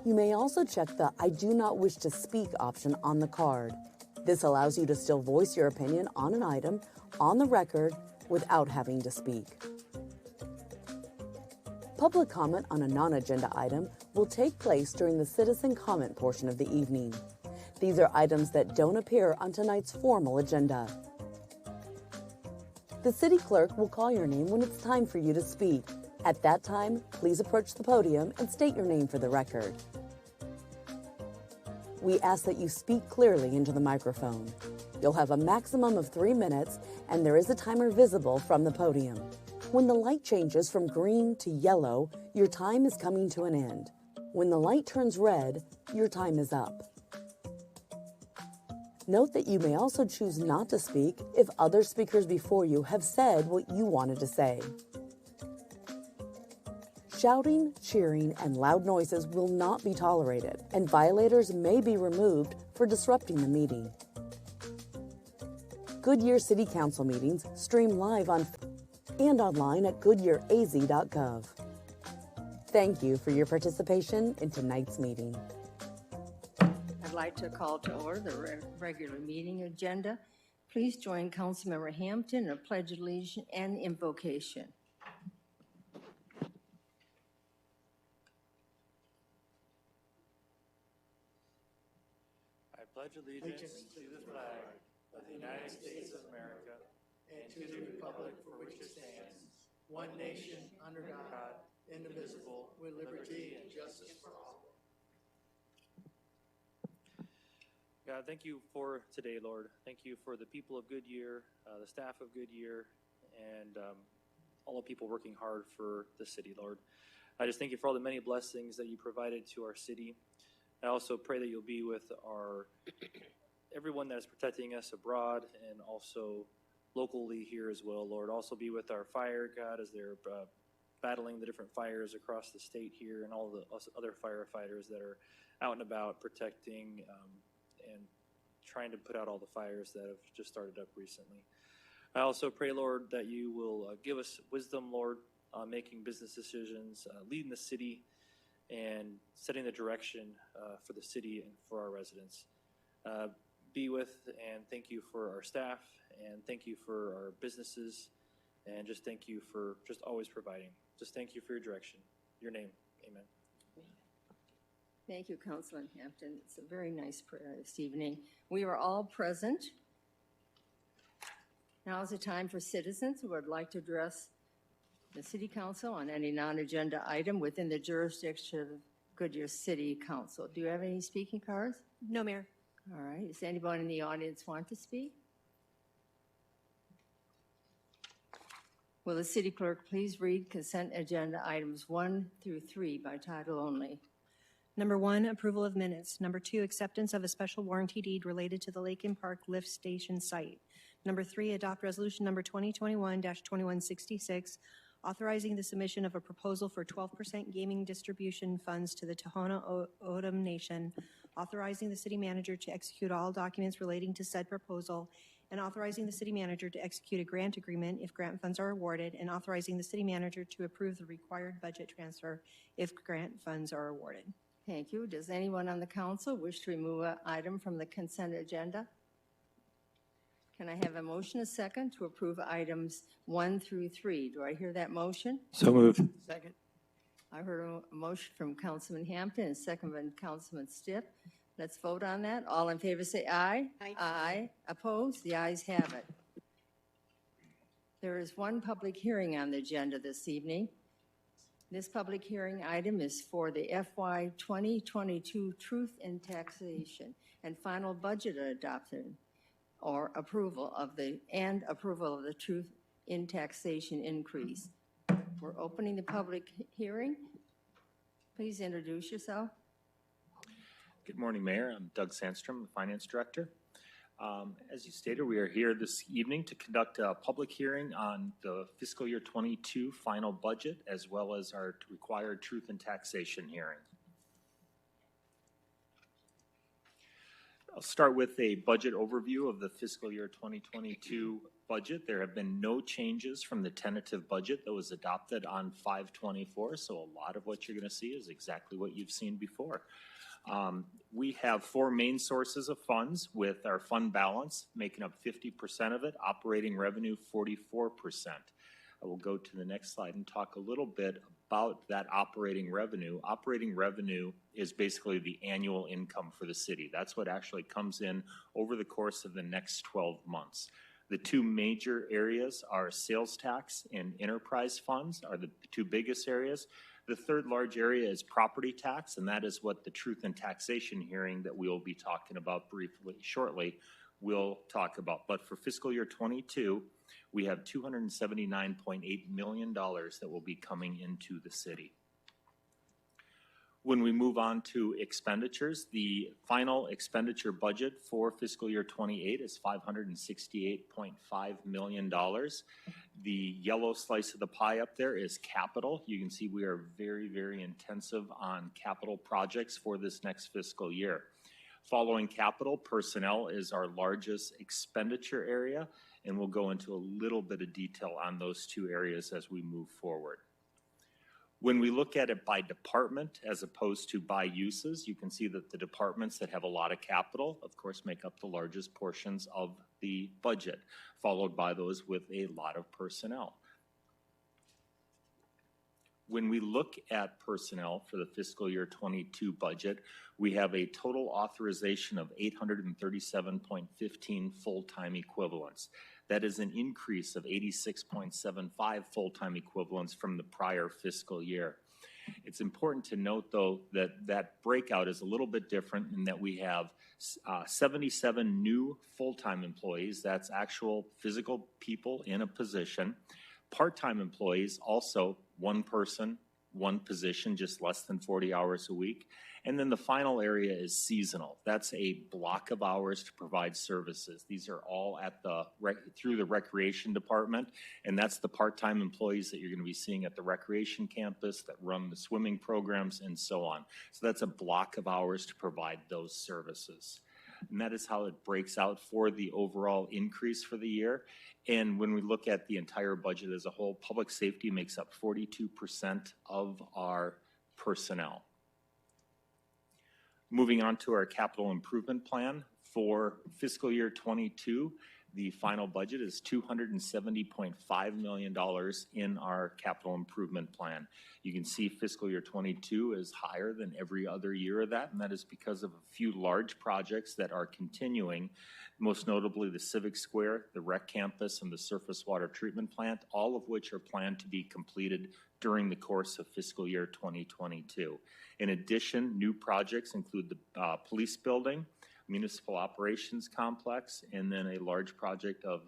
You may also check the I do not wish to speak option on the card. This allows you to still voice your opinion on an item on the record without having to speak. Public comment on a non-agenda item will take place during the citizen comment portion of the evening. These are items that don't appear on tonight's formal agenda. The city clerk will call your name when it's time for you to speak. At that time, please approach the podium and state your name for the record. We ask that you speak clearly into the microphone. You'll have a maximum of 3 minutes, and there is a timer visible from the podium. When the light changes from green to yellow, your time is coming to an end. When the light turns red, your time is up. Note that you may also choose not to speak if other speakers before you have said what you wanted to say. Shouting, cheering, and loud noises will not be tolerated, and violators may be removed for disrupting the meeting. Goodyear City Council meetings stream live on and online at goodyearaz.gov. Thank you for your participation in tonight's meeting. I'd like to call to order the regular meeting agenda. Please join Councilmember Hampton in a pledge of allegiance and invocation. I pledge allegiance to the flag of the United States of America and to the republic for which it stands, one nation under God, indivisible, with liberty and justice for all. God, thank you for today, Lord. Thank you for the people of Goodyear, the staff of Goodyear, and all the people working hard for the city, Lord. I just thank you for all the many blessings that you provided to our city. I also pray that you'll be with everyone that is protecting us abroad and also locally here as well, Lord. Also be with our fire, God, as they're battling the different fires across the state here, and all the other firefighters that are out and about protecting and trying to put out all the fires that have just started up recently. I also pray, Lord, that you will give us wisdom, Lord, on making business decisions, leading the city, and setting the direction for the city and for our residents. Be with and thank you for our staff, and thank you for our businesses, and just thank you for just always providing. Just thank you for your direction. Your name, amen. Thank you, Councilman Hampton. It's a very nice prayer this evening. We are all present. Now is the time for citizens who would like to address the City Council on any non-agenda item within the jurisdiction of Goodyear City Council. Do you have any speaking cards? No, Mayor. All right. Does anyone in the audience want to speak? Will the city clerk please read consent agenda items 1 through 3 by title only? Number 1, approval of minutes. Number 2, acceptance of a special warranty deed related to the Lakin Park lift station site. Number 3, adopt resolution number 2021-2166, authorizing the submission of a proposal for 12% gaming distribution funds to the Tohono O'odham Nation, authorizing the city manager to execute all documents relating to said proposal, and authorizing the city manager to execute a grant agreement if grant funds are awarded, and authorizing the city manager to approve the required budget transfer if grant funds are awarded. Thank you. Does anyone on the council wish to remove an item from the consent agenda? Can I have a motion, a second, to approve items 1 through 3? Do I hear that motion? So moved. Second. I heard a motion from Councilman Hampton and second from Councilman Stipp. Let's vote on that. All in favor say aye. Aye. Aye. Opposed? The ayes have it. There is one public hearing on the agenda this evening. This public hearing item is for the FY 2022 Truth in Taxation and final budget adoption or approval of the Truth in Taxation increase. We're opening the public hearing. Please introduce yourself. Good morning, Mayor. I'm Doug Sandstrom, the Finance Director. As you stated, we are here this evening to conduct a public hearing on the fiscal year 22 final budget, as well as our required Truth in Taxation hearing. I'll start with a budget overview of the fiscal year 2022 budget. There have been no changes from the tentative budget that was adopted on 5/24, so a lot of what you're going to see is exactly what you've seen before. We have four main sources of funds, with our fund balance making up 50% of it, operating revenue 44%. I will go to the next slide and talk a little bit about that operating revenue. Operating revenue is basically the annual income for the city. That's what actually comes in over the course of the next 12 months. The two major areas are sales tax and enterprise funds are the two biggest areas. The third large area is property tax, and that is what the Truth in Taxation hearing that we will be talking about briefly shortly will talk about. But for fiscal year 22, we have $279.8 million that will be coming into the city. When we move on to expenditures, the final expenditure budget for fiscal year 28 is $568.5 million. The yellow slice of the pie up there is capital. You can see we are very, very intensive on capital projects for this next fiscal year. Following capital, personnel is our largest expenditure area, and we'll go into a little bit of detail on those two areas as we move forward. When we look at it by department as opposed to by uses, you can see that the departments that have a lot of capital, of course, make up the largest portions of the budget, followed by those with a lot of personnel. When we look at personnel for the fiscal year 22 budget, we have a total authorization of 837.15 full-time equivalents. That is an increase of 86.75 full-time equivalents from the prior fiscal year. It's important to note, though, that that breakout is a little bit different in that we have 77 new full-time employees. That's actual physical people in a position. Part-time employees, also one person, one position, just less than 40 hours a week. And then the final area is seasonal. That's a block of hours to provide services. These are all at through the recreation department, and that's the part-time employees that you're going to be seeing at the recreation campus that run the swimming programs and so on. So that's a block of hours to provide those services. And that is how it breaks out for the overall increase for the year. And when we look at the entire budget as a whole, public safety makes up 42% of our personnel. Moving on to our capital improvement plan for fiscal year 22, the final budget is $270.5 million in our capital improvement plan. You can see fiscal year 22 is higher than every other year of that, and that is because of a few large projects that are continuing, most notably the Civic Square, the rec campus, and the surface water treatment plant, all of which are planned to be completed during the course of fiscal year 2022. In addition, new projects include the police building, municipal operations complex, and then a large project of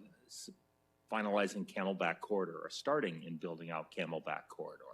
finalizing Camelback Corridor, or starting in building out Camelback Corridor.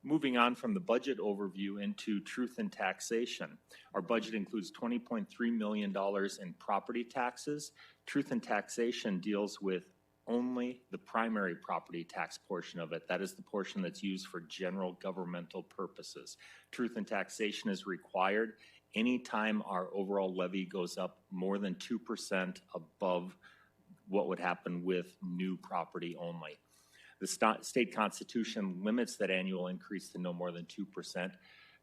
Moving on from the budget overview into truth in taxation. Our budget includes $20.3 million in property taxes. Truth in taxation deals with only the primary property tax portion of it. That is the portion that's used for general governmental purposes. Truth in taxation is required anytime our overall levy goes up more than 2% above what would happen with new property only. The state constitution limits that annual increase to no more than 2%.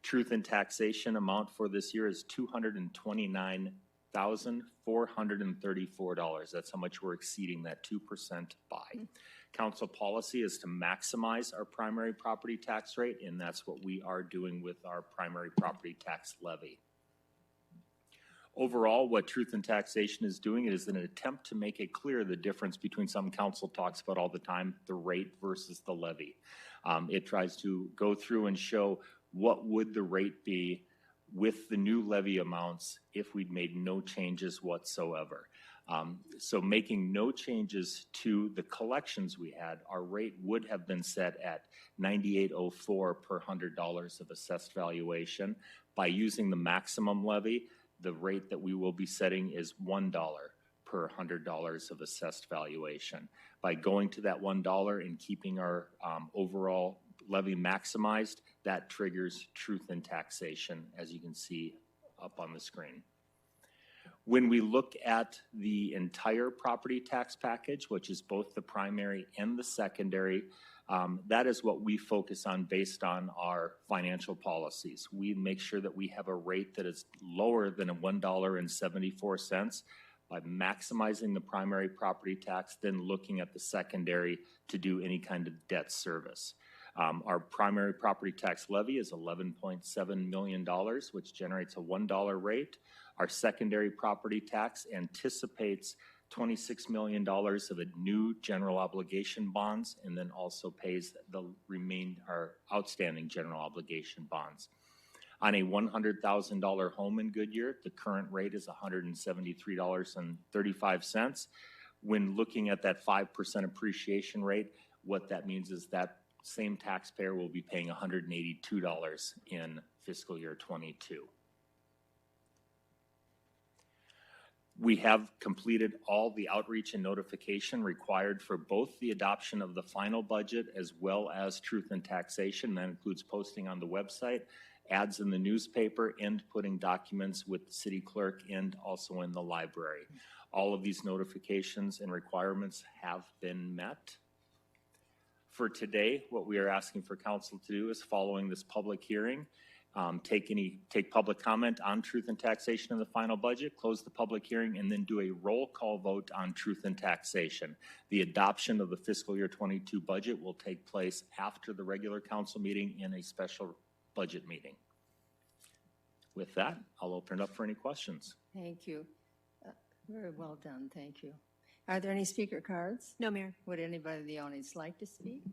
Truth in taxation amount for this year is $229,434. That's how much we're exceeding that 2% by. Council policy is to maximize our primary property tax rate, and that's what we are doing with our primary property tax levy. Overall, what truth in taxation is doing is an attempt to make it clear the difference between some council talks about all the time, the rate versus the levy. It tries to go through and show what would the rate be with the new levy amounts if we'd made no changes whatsoever. So making no changes to the collections we had, our rate would have been set at $98.04 per $100 of assessed valuation. By using the maximum levy, the rate that we will be setting is $1 per $100 of assessed valuation. By going to that $1 and keeping our overall levy maximized, that triggers truth in taxation, as you can see up on the screen. When we look at the entire property tax package, which is both the primary and the secondary, that is what we focus on based on our financial policies. We make sure that we have a rate that is lower than a $1.74 by maximizing the primary property tax, then looking at the secondary to do any kind of debt service. Our primary property tax levy is $11.7 million, which generates a $1 rate. Our secondary property tax anticipates $26 million of a new general obligation bonds, and then also pays the our outstanding general obligation bonds. On a $100,000 home in Goodyear, the current rate is $173.35. When looking at that 5% appreciation rate, what that means is that same taxpayer will be paying $182 in fiscal year 22. We have completed all the outreach and notification required for both the adoption of the final budget as well as truth and taxation. That includes posting on the website, ads in the newspaper, and putting documents with the city clerk and also in the library. All of these notifications and requirements have been met. For today, what we are asking for council to do is, following this public hearing, take public comment on truth and taxation of the final budget, close the public hearing, and then do a roll call vote on truth and taxation. The adoption of the fiscal year 22 budget will take place after the regular council meeting in a special budget meeting. With that, I'll open it up for any questions. Thank you. Very well done, thank you. Are there any speaker cards? No, Mayor. Would anybody in the audience like to speak?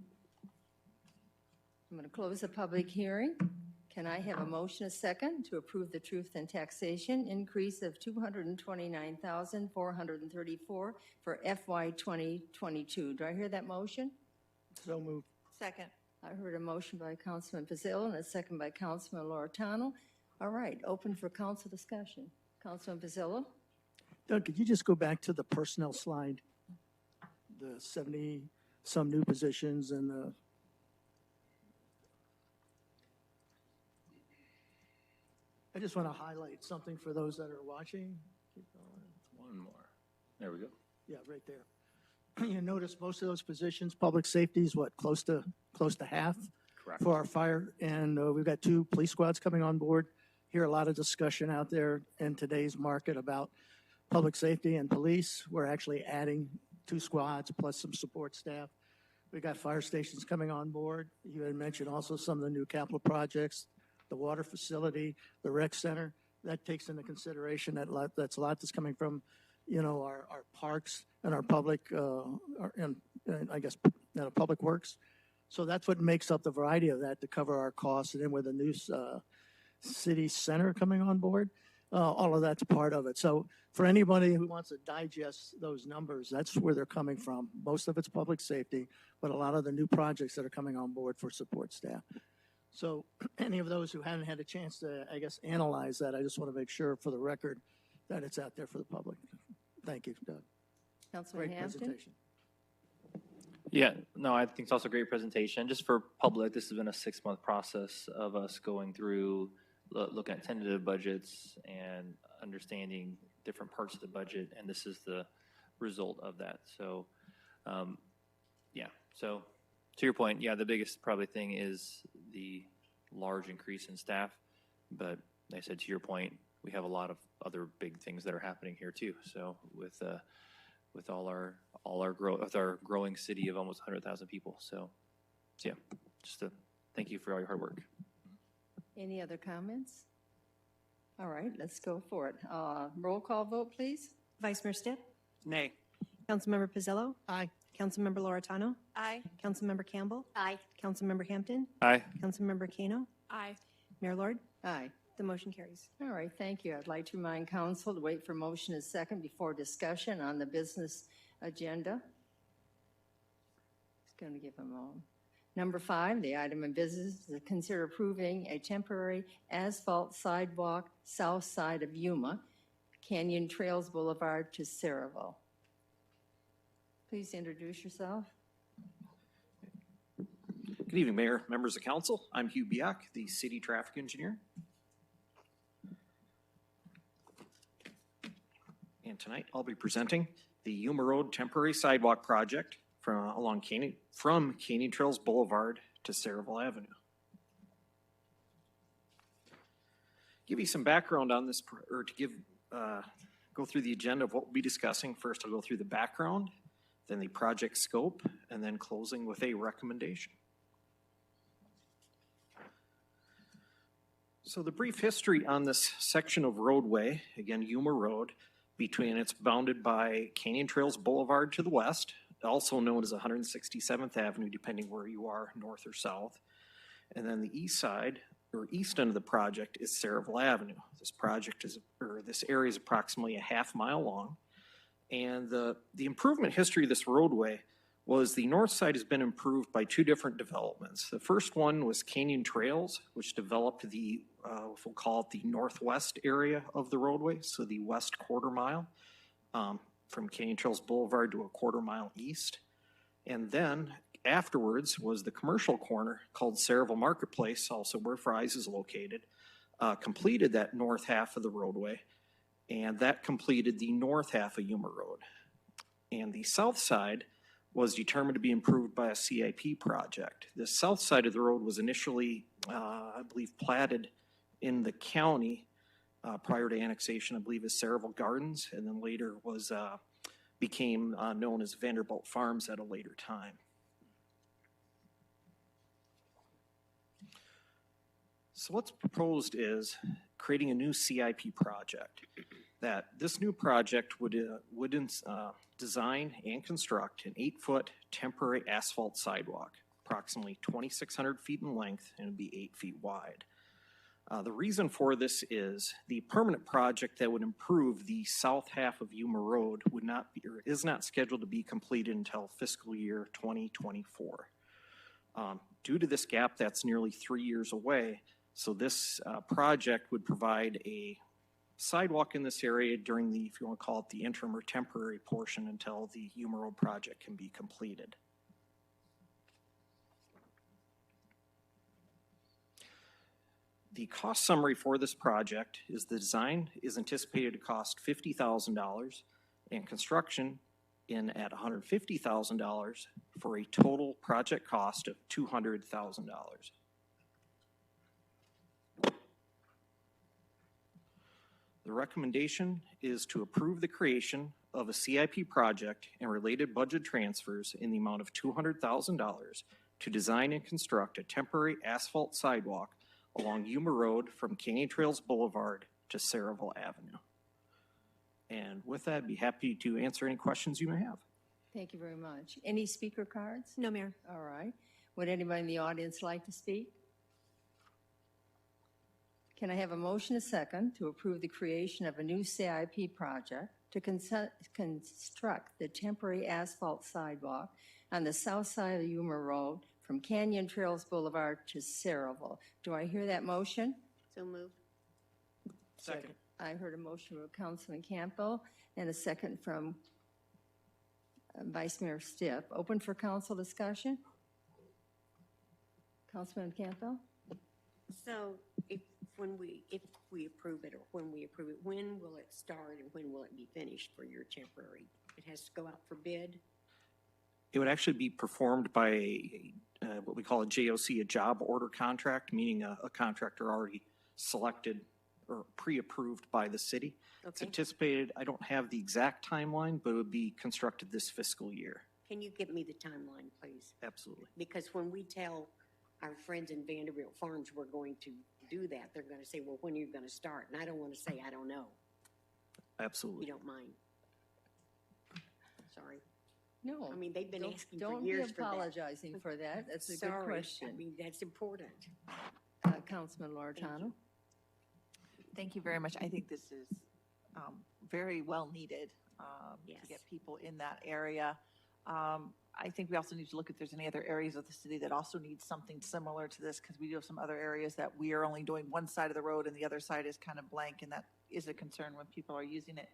I'm going to close the public hearing. Can I have a motion, a second, to approve the truth and taxation increase of $229,434 for FY 2022? Do I hear that motion? So moved. Second. I heard a motion by Councilman Pizzillo and a second by Councilman Loretano. All right, open for council discussion. Councilman Pizzillo? Doug, could you just go back to the personnel slide? The 70-some new positions and the... I just want to highlight something for those that are watching. Keep going. One more. There we go. Yeah, right there. You notice most of those positions, public safety is what, close to half? Correct. For our fire, and we've got 2 police squads coming on board. Hear a lot of discussion out there in today's market about public safety and police. We're actually adding 2 squads plus some support staff. We got fire stations coming on board. You had mentioned also some of the new capital projects, the water facility, the rec center. That takes into consideration that's a lot that's coming from, you know, our parks and our public, and I guess, public works. So that's what makes up the variety of that to cover our costs. And then with the new city center coming on board, all of that's part of it. So for anybody who wants to digest those numbers, that's where they're coming from. Most of it's public safety, but a lot of the new projects that are coming on board for support staff. So any of those who haven't had a chance to, I guess, analyze that, I just want to make sure for the record that it's out there for the public. Thank you, Doug. Councilman Great Hampton? presentation. Yeah, no, I think it's also a great presentation. Just for public, this has been a 6-month process of us going through, looking at tentative budgets and understanding different parts of the budget, and this is the result of that. So, yeah, so to your point, yeah, the biggest probably thing is the large increase in staff, but like I said, to your point, we have a lot of other big things that are happening here too. So with our growing city of almost 100,000 people. So yeah, just to thank you for all your hard work. Any other comments? All right, let's go for it. Roll call vote, please. Vice Mayor Stipp? Nay. Councilmember Pizzillo? Aye. Councilmember Loretano? Aye. Councilmember Campbell? Aye. Councilmember Hampton? Aye. Councilmember Kano? Aye. Mayor Lord? Aye. The motion carries. All right, thank you. I'd like to remind council to wait for motion a second before discussion on the business agenda. Just going to give them all. Number 5, the item of business is to consider approving a temporary asphalt sidewalk south side of Yuma, Canyon Trails Boulevard to Saraville. Please introduce yourself. Good evening, Mayor, members of council. I'm Hugh Biak, the city traffic engineer. And tonight I'll be presenting the Yuma Road Temporary Sidewalk Project from Canyon Trails Boulevard to Saraville Avenue. Give you some background on this, or to go through the agenda of what we'll be discussing. First, I'll go through the background, then the project scope, and then closing with a recommendation. So the brief history on this section of roadway, again, Yuma Road, it's bounded by Canyon Trails Boulevard to the west, also known as 167th Avenue, depending where you are, north or south. And then the east side, or east end of the project, is Saraville Avenue. This area is approximately a half-mile long. And the improvement history of this roadway was the north side has been improved by two different developments. The first one was Canyon Trails, which developed the, we'll call it the northwest area of the roadway, so the west quarter mile, from Canyon Trails Boulevard to a quarter mile east. And then afterwards was the commercial corner called Saraville Marketplace, also where Fry's is located, completed that north half of the roadway, and that completed the north half of Yuma Road. And the south side was determined to be improved by a CIP project. The south side of the road was initially, I believe, platted in the county prior to annexation, I believe, as Saraville Gardens, and then later became known as Vanderbilt Farms at a later time. So what's proposed is creating a new CIP project. That this new project would design and construct an 8-foot temporary asphalt sidewalk, approximately 2,600 feet in length, and it'd be 8 feet wide. The reason for this is the permanent project that would improve the south half of Yuma Road is not scheduled to be completed until fiscal year 2024. Due to this gap, that's nearly 3 years away. So this project would provide a sidewalk in this area during the, if you want to call it the interim or temporary portion, until the Yuma Road project can be completed. The cost summary for this project is the design is anticipated to cost $50,000 and construction in at $150,000 for a total project cost of $200,000. The recommendation is to approve the creation of a CIP project and related budget transfers in the amount of $200,000 to design and construct a temporary asphalt sidewalk along Yuma Road from Canyon Trails Boulevard to Saraville Avenue. And with that, I'd be happy to answer any questions you may have. Thank you very much. Any speaker cards? No, Mayor. All right. Would anybody in the audience like to speak? Can I have a motion, a second, to approve the creation of a new CIP project to construct the temporary asphalt sidewalk on the south side of Yuma Road from Canyon Trails Boulevard to Saraville? Do I hear that motion? So moved. Second. I heard a motion from Councilman Campbell and a second from Vice Mayor Stipp. Open for council discussion? Councilman Campbell? So if we approve it, or when we approve it, when will it start and when will it be finished for your temporary? It has to go out for bid? It would actually be performed by what we call a JOC, a job order contract, meaning a contractor already selected or pre-approved by the city. It's Okay. anticipated, I don't have the exact timeline, but it would be constructed this fiscal year. Can you give me the timeline, please? Absolutely. Because when we tell our friends in Vanderbilt Farms we're going to do that, they're going to say, well, when are you going to start? And I don't want to say, I don't know. Absolutely. You don't mind? Sorry. No. I mean, they've been Don't- asking for Don't years be for that. apologizing for that. That's a good Sorry. I question. mean, that's important. Councilman Loretano? Thank you very much. I think this is very well needed Yes. to get people in that area. I think we also need to look if there's any other areas of the city that also need something similar to this, because we do have some other areas that we are only doing one side of the road and the other side is kind of blank, and that is a concern when people are using it.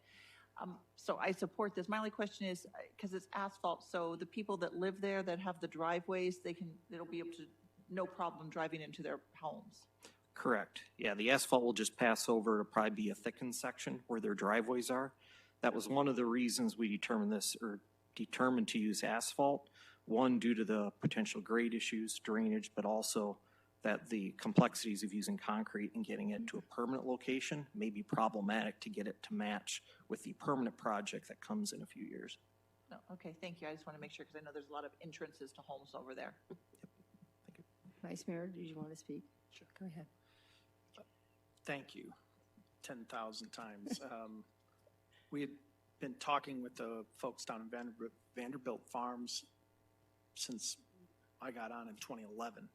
So I support this. My only question is, because it's asphalt, so the people that live there that have the driveways, they'll be able to, no problem driving into their homes. Correct. Yeah, the asphalt will just pass over. It'll probably be a thickened section where their driveways are. That was one of the reasons we determined to use asphalt. One, due to the potential grade issues, drainage, but also that the complexities of using concrete and getting it to a permanent location may be problematic to get it to match with the permanent project that comes in a few years. No, okay, thank you. I just want to make sure, because I know there's a lot of entrances to homes over there. Vice Mayor, did you want to speak? Sure. Go ahead. Thank you 10,000 times. We had been talking with the folks down in Vanderbilt Farms since I got on in 2011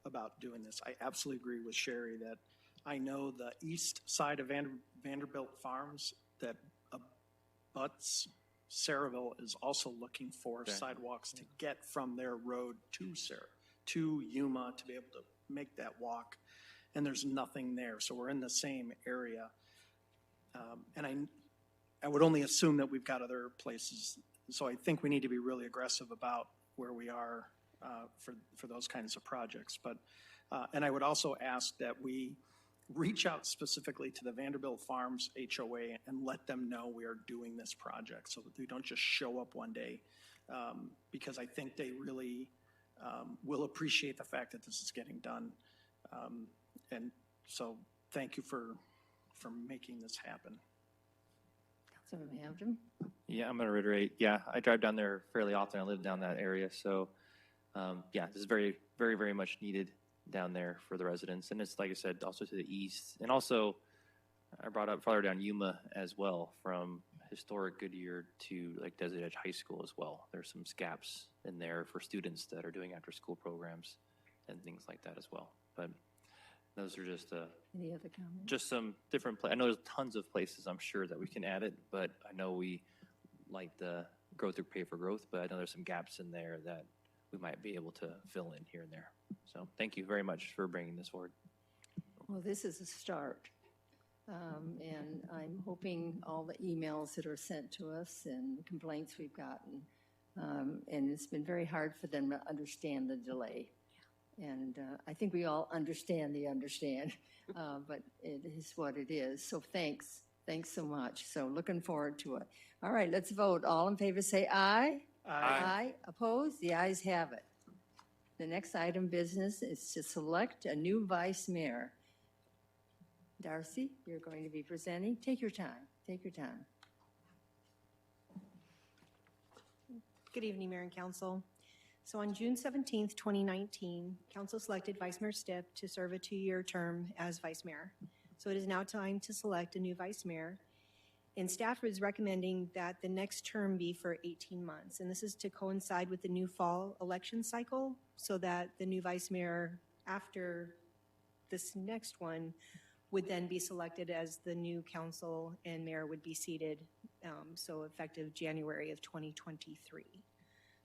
about doing this. I absolutely agree with Sherry that I know the east side of Vanderbilt Farms that abuts Saraville is also looking for sidewalks to get from their road to Yuma to be able to make that walk. And there's nothing there. So we're in the same area. And I would only assume that we've got other places. So I think we need to be really aggressive about where we are for those kinds of projects. But, and I would also ask that we reach out specifically to the Vanderbilt Farms HOA and let them know we are doing this project so that they don't just show up one day. Because I think they really will appreciate the fact that this is getting done. And so thank you for making this happen. Councilman Hamden? Yeah, I'm going to reiterate. Yeah, I drive down there fairly often. I live down that area. So, yeah, this is very, very, very much needed down there for the residents. And it's, like I said, also to the east. And also, I brought up farther down Yuma as well, from historic Goodyear to like Desert Edge High School as well. There's some gaps in there for students that are doing after-school programs and things like that as well. But those are just Any other comments? just some different I know there's tons of places I'm sure that we can add it, but I know we like the growth through pay for growth, but I know there's some gaps in there that we might be able to fill in here and there. So thank you very much for bringing this forward. Well, this is a start. And I'm hoping all the emails that are sent to us and complaints we've gotten, and it's been very hard for them to understand the delay. And I think we all understand, but it is what it is. So thanks so much. So looking forward to it. All right, let's vote. All in favor say aye. Aye. Opposed? The ayes have it. The next item of business is to select a new vice mayor. Darcy, you're going to be presenting. Take your time. Take your time. Good evening, Mayor and Council. So on June 17th, 2019, Council selected Vice Mayor Stipp to serve a 2-year term as Vice Mayor. So it is now time to select a new Vice Mayor. And staff is recommending that the next term be for 18 months. And this is to coincide with the new fall election cycle so that the new Vice Mayor after this next one would then be selected as the new council and mayor would be seated, so effective January of 2023.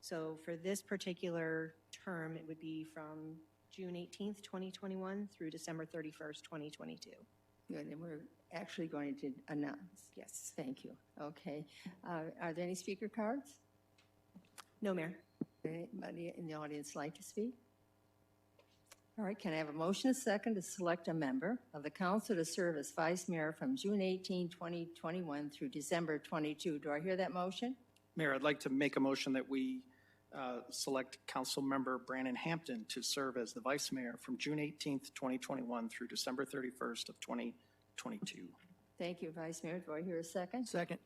So for this particular term, it would be from June 18th, 2021 through December 31st, 2022. Good, and we're actually going to announce. Yes. Thank you. Okay. Are there any speaker cards? No, Mayor. Anybody in the audience like to speak? All right, can I have a motion and a second to select a member of the council to serve as vice mayor from June 18, 2021 through December 22? Do I hear that motion? Mayor, I'd like to make a motion that we select Council Member Brandon Hampton to serve as the vice mayor from June 18th, 2021 through December 31st of 2022. Thank you, Vice Mayor. Do I hear a second? Second.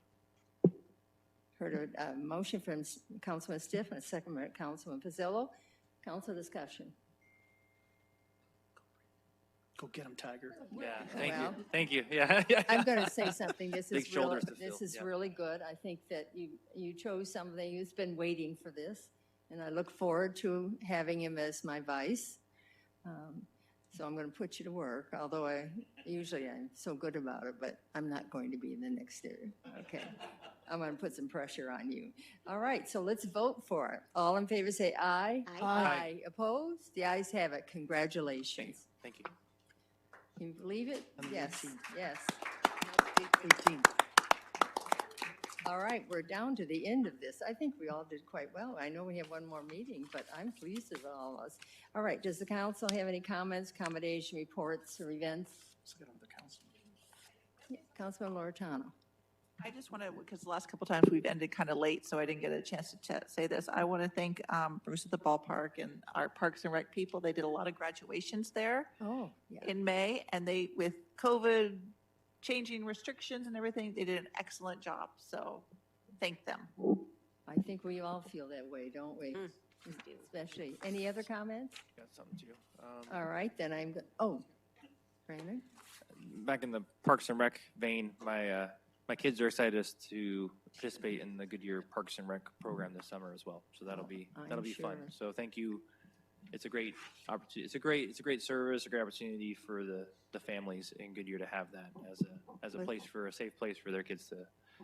Heard a motion from Councilman Stiff and a second from Councilman Pizzillo. Council discussion. Go get him, Tiger. Yeah, thank Well, you. Thank you. Yeah. I'm going to say something. This Big is really, shoulders to this fill, is yeah. really good. I think that you chose somebody who's been waiting for this, and I look forward to having him as my vice. So I'm going to put you to work, although usually I'm so good about it, but I'm not going to be in the next year. Okay. I'm going to put some pressure on you. All right, so let's vote for it. All in favor say aye. Aye. Aye. Opposed? The ayes have it. Congratulations. Thank you. Can you believe it? Yes, yes. 18. All right, we're down to the end of this. I think we all did quite well. I know we have one more meeting, but I'm pleased with all of us. All right, does the council have any comments, accommodation reports, or events? Let's get on the council. Yeah, Councilman Loretano. I just want to, because the last couple times we've ended kind of late, so I didn't get a chance to say this. I want to thank Bruce at the ballpark and our Parks and Rec people. They did a lot of graduations there Oh, yeah. in May, and they, with COVID changing restrictions and everything, they did an excellent job. So thank them. I think we all feel that way, don't we? Especially, any other comments? Got something too. All right, then oh, Brandon? Back in the Parks and Rec vein, my kids are excited to participate in the Goodyear Parks and Rec program this summer as well. So that'll be I'm fun. sure. So thank you. It's a great opportunity. It's a great service, a great opportunity for the families in Goodyear to have that as a place for a safe place for their kids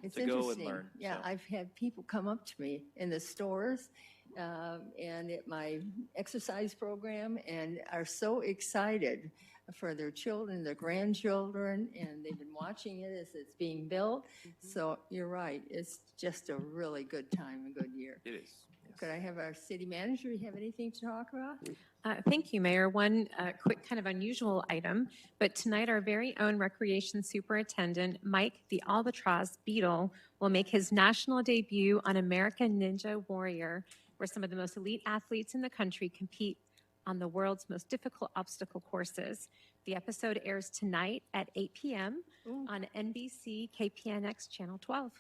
It's to go and interesting. learn. Yeah, So. I've had people come up to me in the stores and at my exercise program and are so excited for their children, their grandchildren, and they've been watching it as it's being built. So you're right. It's just a really good time, a good year. It is. Yes. Could I have our city manager have anything to talk about? Thank you, Mayor. One quick kind of unusual item, but tonight our very own Recreation Superintendent, Mike the Albatross Beetle, will make his national debut on American Ninja Warrior, where some of the most elite athletes in the country compete on the world's most difficult obstacle courses. The episode airs tonight at 8 p.m. on NBC KPNX Channel 12.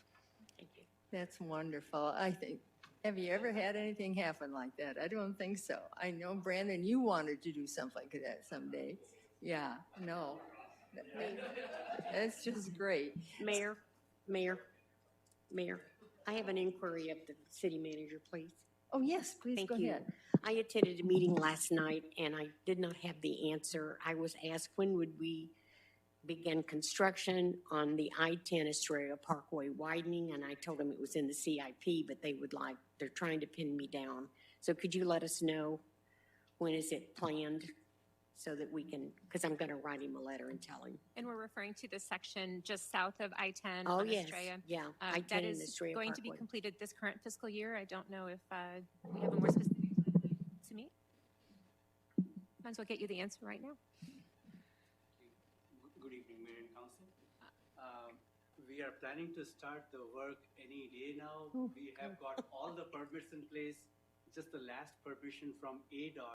Thank you. That's wonderful. I think, have you ever had anything happen like that? I don't think so. I know, Brandon, you wanted to do something like that someday. Yeah, no. That's just great. Mayor, I have an inquiry of the city manager, please. Oh, yes, please Thank go you. ahead. I attended a meeting last night and I did not have the answer. I was asked when would we begin construction on the I-10 Estrella Parkway widening, and I told them it was in the CIP, but they're trying to pin me down. So could you let us know when is it planned so that we can, because I'm going to write him a letter and tell him. And we're referring to the section just south of I-10 Oh, on yes, Estrella. yeah, I-10 That and is Estrella going to be Parkway. completed this current fiscal year. I don't know if we have a more specific to meet. Might as well get you the answer right now. Good evening, Mayor and Council. We are planning to start the work any day now. We have got all the permits in place. Just the last permission from ADOT